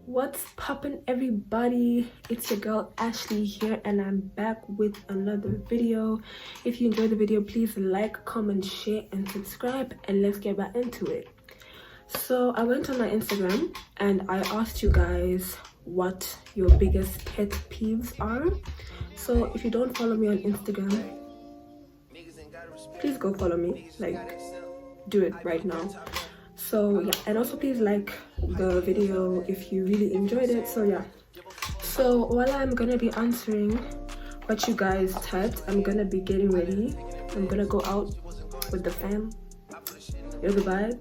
What's poppin', everybody? It's your girl Ashley here, and I'm back with another video. If you enjoyed the video, please like, comment, share, and subscribe, and let's get right into it. So I went on my Instagram and I asked you guys what your biggest pet peeves are. So if you don't follow me on Instagram, please go follow me. Like, do it right now. So yeah, and also please like the video if you really enjoyed it. So yeah, so while I'm gonna be answering what you guys typed, I'm gonna be getting ready. I'm gonna go out with the fam. You know the vibe.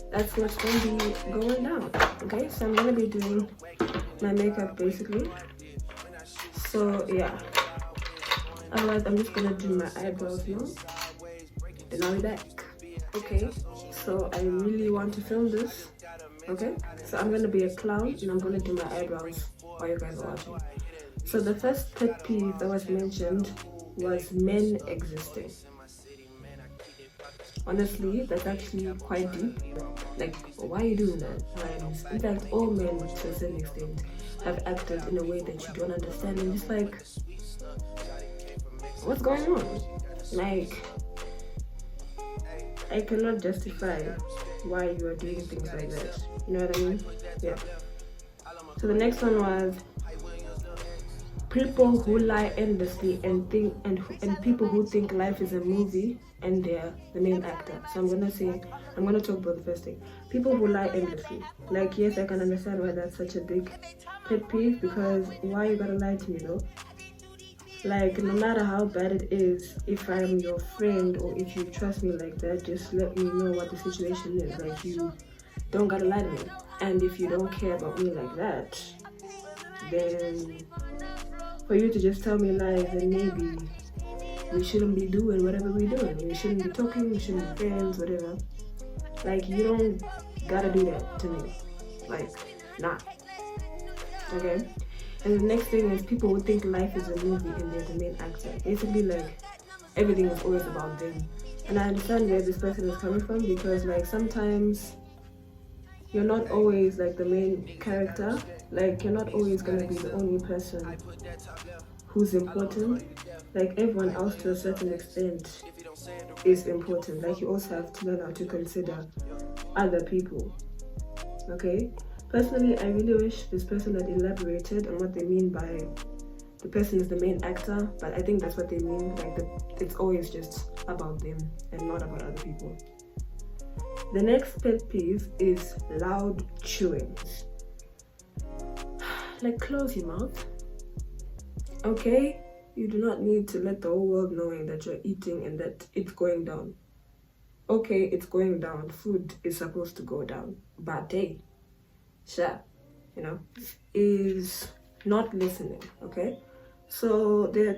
That's what's gonna be going down. Okay, so I'm gonna be doing my makeup basically. So yeah, otherwise I'm just gonna do my eyebrows now, then I'll be back. Okay, so I really want to film this. Okay, so I'm gonna be a clown and I'm gonna do my eyebrows while you guys are watching. So the first pet peeve that was mentioned was men existing. Honestly, that's actually quite deep. Like, why are you doing that? Like, in fact, all men to a certain extent have acted in a way that you don't understand, and it's like, what's going on? Like, I cannot justify why you are doing things like that. You know what I mean? Yeah. So the next one was people who lie endlessly and people who think life is a movie and they're the main actor. So I'm gonna talk about the first thing. People who lie endlessly. Like, yes, I can understand why that's such a big pet peeve, because why you gotta lie to me though? Like, no matter how bad it is, if I'm your friend or if you trust me like that, just let me know what the situation is. Like, you don't gotta lie to me. And if you don't care about me like that, then for you to just tell me lies, then maybe we shouldn't be doing whatever we're doing. We shouldn't be talking, we shouldn't be friends, whatever. Like, you don't gotta do that to me. Like, nah. Okay? And the next thing is people who think life is a movie and they're the main actor. Basically, like, everything is always about them. And I understand where this person is coming from, because like sometimes you're not always like the main character. Like, you're not always gonna be the only person who's important. Like, everyone else to a certain extent is important. Like, you also have to learn how to consider other people. Okay? Personally, I really wish this person had elaborated on what they mean by the person is the main actor, but I think that's what they mean. Like, it's always just about them and not about other people. The next pet peeve is loud chewing. Like, close your mouth. Okay? You do not need to let the whole world knowing that you're eating and that it's going down. Okay, it's going down. Food is supposed to go down. But hey, sure, you know, is not listening. Okay, so there are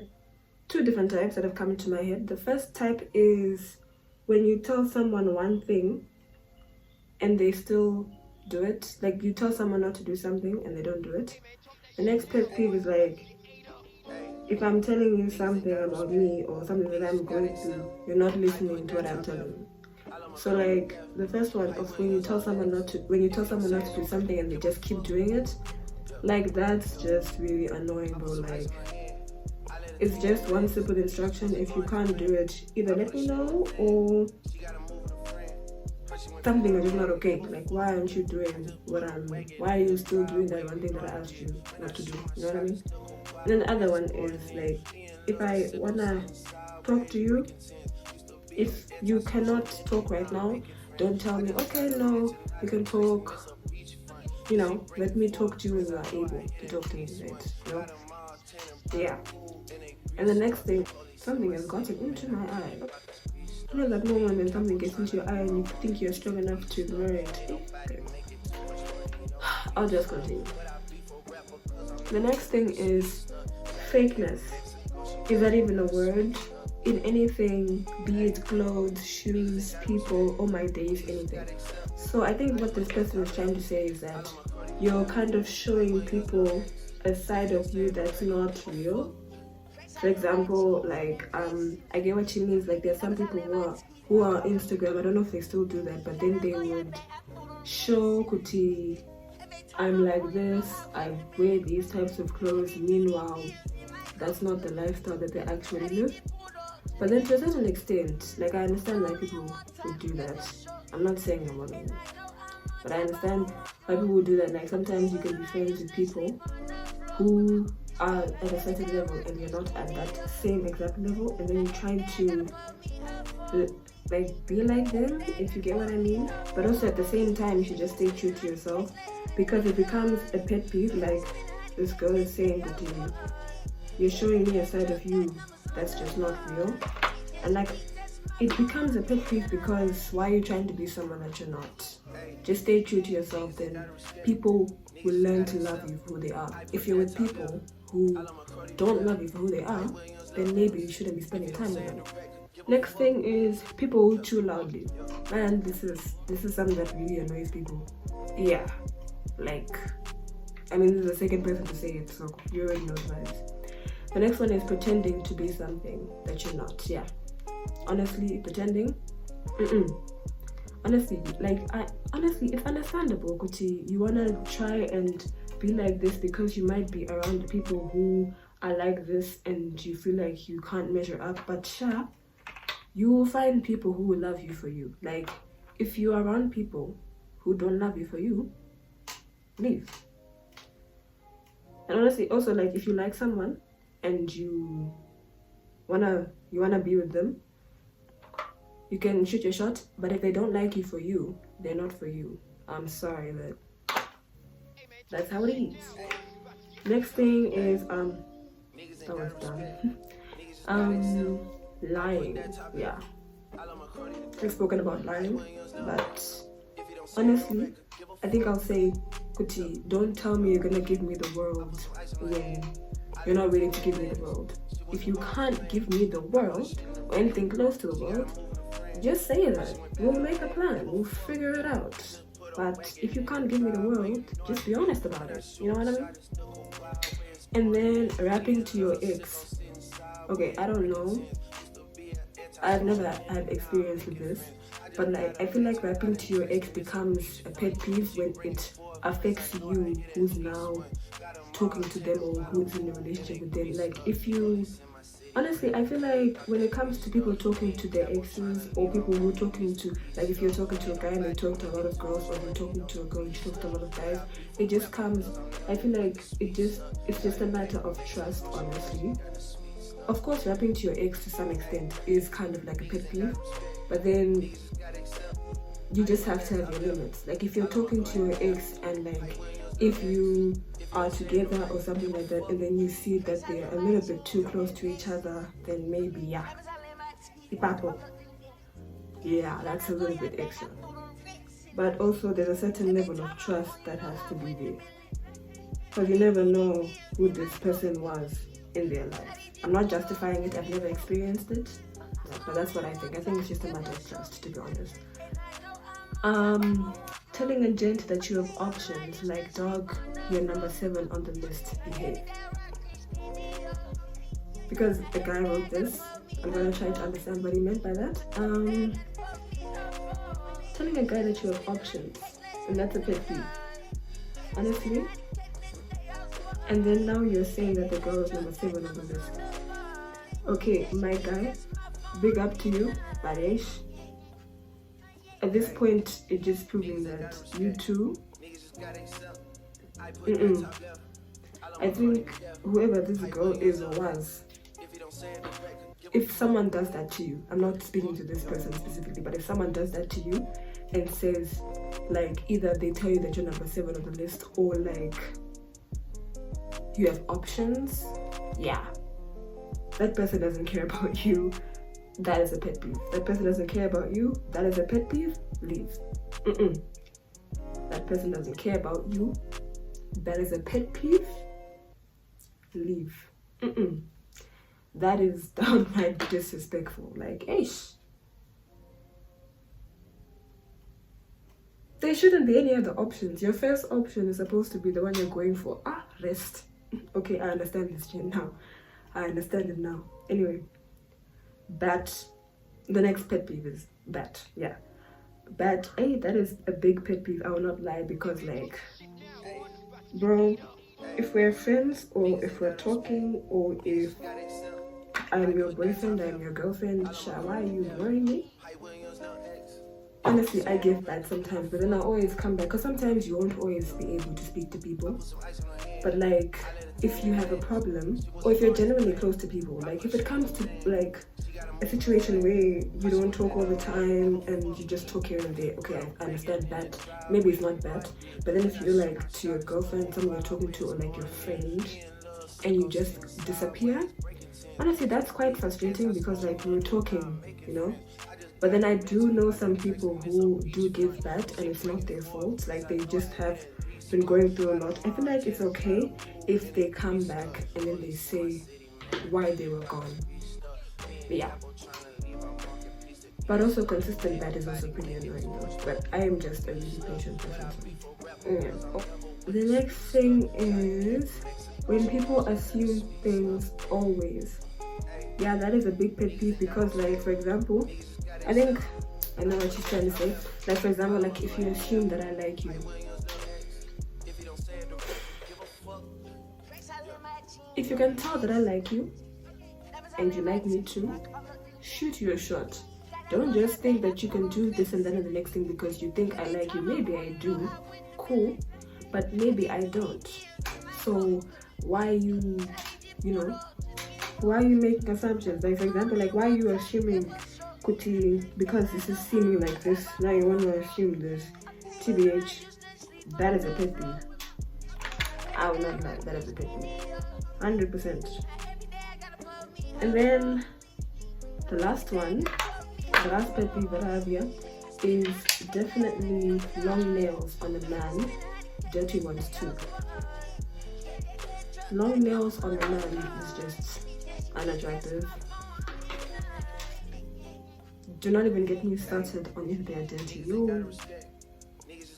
two different types that have come into my head. The first type is when you tell someone one thing and they still do it. Like, you tell someone not to do something and they don't do it. The next pet peeve is like, if I'm telling you something about me or something that I'm going through, you're not listening to what I'm telling you. So like, the first one is when you tell someone not to do something and they just keep doing it. Like, that's just really annoying, bro. Like, it's just one simple instruction. If you can't do it, either let me know or something is just not okay. Like, why aren't you doing why are you still doing that one thing that I asked you not to do? You know what I mean? And then the other one is like, if I wanna talk to you, if you cannot talk right now, don't tell me, okay, no, you can talk, you know, let me talk to you when you are able to talk to me, right? You know? Yeah. And the next thing, something has gotten into my eye. You know that moment when something gets into your eye and you think you're strong enough to ignore it? Okay. I'll just continue. The next thing is fakeness. Is that even a word? In anything, be it clothes, shoes, people, oh my days, anything. So I think what this person is trying to say is that you're kind of showing people a side of you that's not real. For example, like, I get what she means. Like, there's some people who are on Instagram, I don't know if they still do that, but then they would show kuti I'm like this, I wear these types of clothes, meanwhile that's not the lifestyle that they actually live. But then to a certain extent, like I understand why people would do that. I'm not saying I'm one of them, but I understand why people would do that. Like sometimes you can be friends with people who are at a certain level and you're not at that same exact level, and then you're trying to like be like them, if you get what I mean. But also at the same time, you should just stay true to yourself, because it becomes a pet peeve. Like this girl is saying to you, you're showing me a side of you that's just not real, and like it becomes a pet peeve because why are you trying to be someone that you're not? Just stay true to yourself, then people will learn to love you for who they are. If you're with people who don't love you for who they are, then maybe you shouldn't be spending time with them. Next thing is people who chew loudly. Man, this is something that really annoys people. Yeah, like, I mean, this is the second person to say it, so you already know what it is. The next one is pretending to be something that you're not. Yeah, honestly, pretending. Honestly, like, honestly, it's understandable, Kuti. You wanna try and be like this because you might be around people who are like this, and you feel like you can't measure up. But sure, you will find people who will love you for you. Like, if you are around people who don't love you for you, leave. And honestly, also, like, if you like someone and you wanna be with them, you can shoot your shot. But if they don't like you for you, they're not for you. I'm sorry, but that's how it is. Next thing is that was done. Lying. Yeah, I've spoken about lying, but honestly, I think I'll say, Kuti, don't tell me you're gonna give me the world when you're not willing to give me the world. If you can't give me the world or anything close to the world, just say that. We'll make a plan. We'll figure it out. But if you can't give me the world, just be honest about it. You know what I mean? And then rapping to your ex. Okay, I don't know. I've never had experience with this, but like I feel like rapping to your ex becomes a pet peeve when it affects you, who's now talking to them or who's in a relationship with them. Like, if you honestly, I feel like when it comes to people talking to their exes, or people who are talking to, like, if you're talking to a guy and you talk to a lot of girls, or you're talking to a girl and you talk to a lot of guys, it just comes, I feel like it's just a matter of trust, honestly. Of course, rapping to your ex to some extent is kind of like a pet peeve, but then you just have to have your limits. Like, if you're talking to your ex and like if you are together or something like that, and then you see that they're a little bit too close to each other, then maybe yeah, that's a little bit extra. But also there's a certain level of trust that has to be there, because you never know who this person was in their life. I'm not justifying it, I've never experienced it, but that's what I think. I think it's just a matter of trust, to be honest. Telling a gent that you have options, like, dog, you're number 7 on the list, behave. Because the guy wrote this, I'm gonna try to understand what he meant by that. Telling a guy that you have options, and that's a pet peeve, honestly. And then now you're saying that the girl is number 7 on the list. Okay, my guy, big up to you, Baresh. At this point, it's just proving that you two, I think whoever this girl is or was, if someone does that to you, I'm not speaking to this person specifically, but if someone does that to you and says, like, either they tell you that you're number 7 on the list, or like you have options, yeah, that person doesn't care about you. That is a pet peeve. That person doesn't care about you. That is a pet peeve. Leave. That person doesn't care about you. That is a pet peeve. Leave. That is downright disrespectful. Like, eish. There shouldn't be any other options. Your first option is supposed to be the one you're going for. Rest. Okay, I understand this now. I understand it now. Anyway. Bat. The next pet peeve is bat. Yeah, bat. Hey, that is a big pet peeve. I will not lie, because like bro, if we're friends, or if we're talking, or if I'm your boyfriend, I'm your girlfriend, why are you ignoring me? Honestly, I give back sometimes, but then I always come back, because sometimes you won't always be able to speak to people. But like, if you have a problem, or if you're genuinely close to people, like if it comes to like a situation where you don't talk all the time and you just talk here and there, okay, I understand that. Maybe it's not bad. But then if you're like to your girlfriend, someone you're talking to, or like your friend, and you just disappear, honestly, that's quite frustrating, because like we were talking, you know. But then I do know some people who do give back, and it's not their fault. Like, they just have been going through a lot. I feel like it's okay if they come back and then they say why they were gone. Yeah. But also, consistent bad is also pretty annoying though. But I am just a really patient person. Yeah. The next thing is when people assume things always. Yeah, that is a big pet peeve, because like, for example, I think I know what she's trying to say. Like, for example, like if you assume that I like you, if you can tell that I like you and you like me too, shoot your shot. Don't just think that you can do this and then the next thing because you think I like you. Maybe I do, cool, but maybe I don't. So why you know, why are you making assumptions? Like, for example, like, why are you assuming Kuti, because this is seeming like this, now you want to assume this? TBH, that is a pet peeve. I will not lie, that is a pet peeve. 100%. And then the last one, the last pet peeve that I have here is definitely long nails on a man, dirty ones too. Long nails on a man is just unattractive. Do not even get me started on if they're dirty. Yo,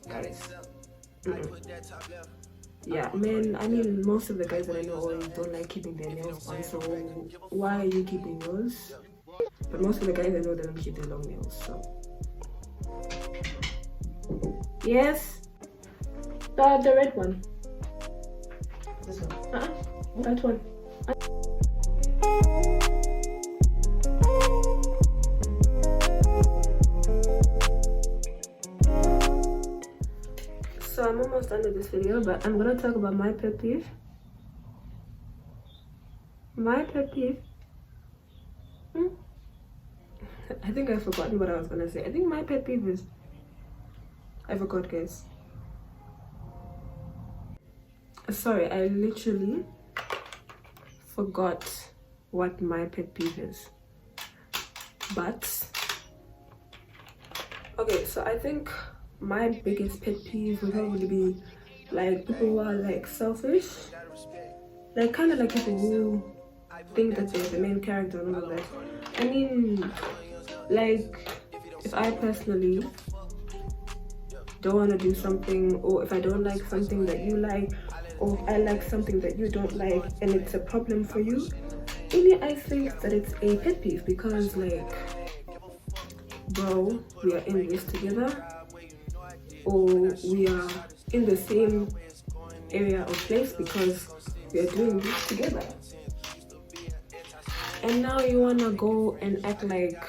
guys. Yeah, men, I mean, most of the guys that I know always don't like keeping their nails on, so why are you keeping yours? But most of the guys I know, they don't keep their long nails, so. Yes? The red one. This one? That one. So I'm almost done with this video, but I'm gonna talk about my pet peeve. My pet peeve. I think I've forgotten what I was gonna say. I think my pet peeve is, I forgot, guys. Sorry, I literally forgot what my pet peeve is. But okay, so I think my biggest pet peeve would probably be like people who are like selfish, like kind of like people who think that they're the main character and all of that. I mean, like, if I personally don't want to do something, or if I don't like something that you like, or if I like something that you don't like and it's a problem for you, really I think that it's a pet peeve, because like, bro, we are in this together, or we are in the same area or place because we are doing this together. And now you wanna go and act like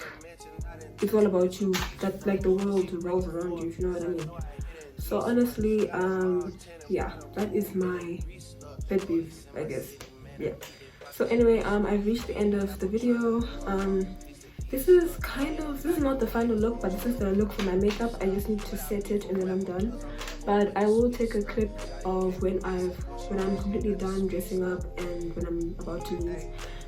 it's all about you, that like the world revolves around you, if you know what I mean. So honestly, yeah, that is my pet peeve, I guess. Yeah. So anyway, I've reached the end of the video. This is not the final look, but this is the look for my makeup. I just need to set it and then I'm done. But I will take a clip of when I'm completely done dressing up and when I'm about to leave,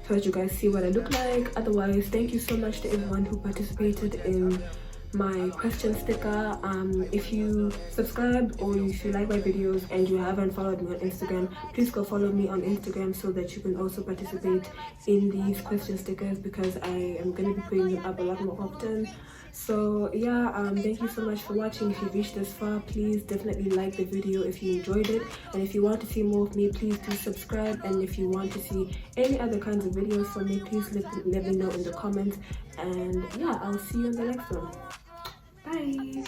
so that you guys see what I look like. Otherwise, thank you so much to everyone who participated in my question sticker. If you subscribe or if you like my videos and you haven't followed me on Instagram, please go follow me on Instagram so that you can also participate in these question stickers, because I am going to be putting them up a lot more often. So yeah, thank you so much for watching. If you reached this far, please definitely like the video if you enjoyed it, and if you want to see more of me, please do subscribe. And if you want to see any other kinds of videos from me, please let me know in the comments. And yeah, I'll see you in the next one. Bye.